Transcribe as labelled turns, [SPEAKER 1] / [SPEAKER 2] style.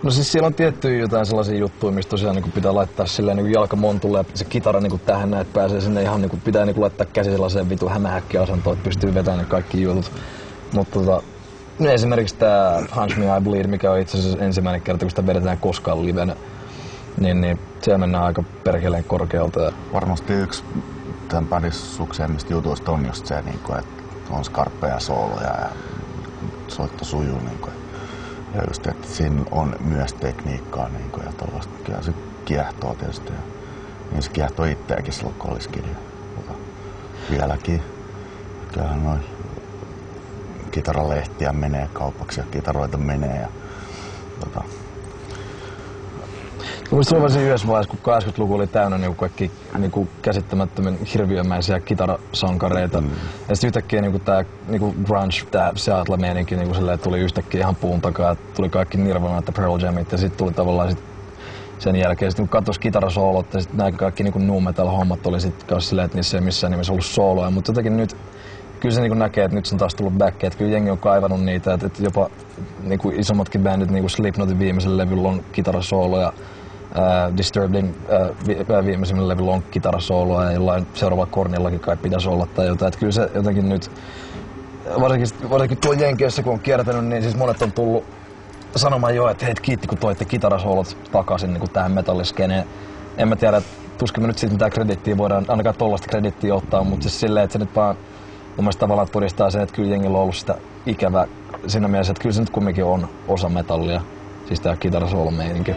[SPEAKER 1] No siis siellä on tiettyjä jotain sellaisia juttuja, mistä tosiaan niin pitää laittaa silleen niin jalka montulle ja se kitara niin tähän näin, että pääsee sinne ihan niin pitää niin laittaa käsi sellaiseen vitu hämähäkkiasentoon, että pystyy vetämään ne kaikki jutut. Mutta esimerkiksi tää Hunch Me I Bleed, mikä on itse asiassa ensimmäinen kerta, kun sitä vedetään koskaan livenä, niin siellä mennään aika perkeleen korkealta.
[SPEAKER 2] Varmasti yksi tämän bändin sukseimmista jutuista on just se, että on skarppeja sooloja ja soitto sujuu. Ja just, että siinä on myös tekniikkaa ja tollaista. Kyllä se kiehtoo tietysti. Ja niin se kiehtoo itseäkin silloin, kun olisi kirja. Vieläkin. Kyllähän noin kitaralehtiä menee kaupaksi ja kitaroita menee. Ja,
[SPEAKER 1] Se oli vaan siinä yhdessä vaiheessa, kun 80-luku oli täynnä niin kaikki niin käsittämättömän hirviömäisiä kitarasankareita. Ja sitten yhtäkkiä niin tää niin grunge, tää Seattle-meininki niin tuli yhtäkkiä ihan puun takaa. Tuli kaikki Nirvana ja Pearl Jamit ja sitten tuli tavallaan sen jälkeen, sit, kun katsoisi kitarasoolot ja sitten nämä kaikki niin nu metal-hommat oli sitten kanssa silleen, että niissä ei missään nimessä ollut sooloja. Mutta jotenkin nyt, kyllä se niin näkee, että nyt se on taas tullut back, että kyllä jengi on kaivannut niitä, että jopa niin isommatkin bändit, niin kuin Slipknotin viimeisellä levyllä on kitarasooloja. Disturbedin viimeisimmällä levyllä on kitarasooloa ja jollain seuraavalla Kornillakin kai pitäisi olla tai jotain. Että kyllä se jotenkin nyt, varsinkin tuolla Jenkeissä kun on kiertänyt, niin siis monet on tullut sanomaan jo, että hei kiitti kun toitte kitarasoolot takaisin niin tähän metalliskeneen. En mä tiedä, tuskin me nyt siitä mitään kredittiä voidaan, ainakaan tollaista kredittiä ottaa, mutta siis silleen, että se nyt vaan mun mielestä tavallaan todistaa sen, että kyllä jengillä on ollut sitä ikävää siinä mielessä, että kyllä se nyt kumminkin on osa metallia, siis tää kitarasoolomeininki.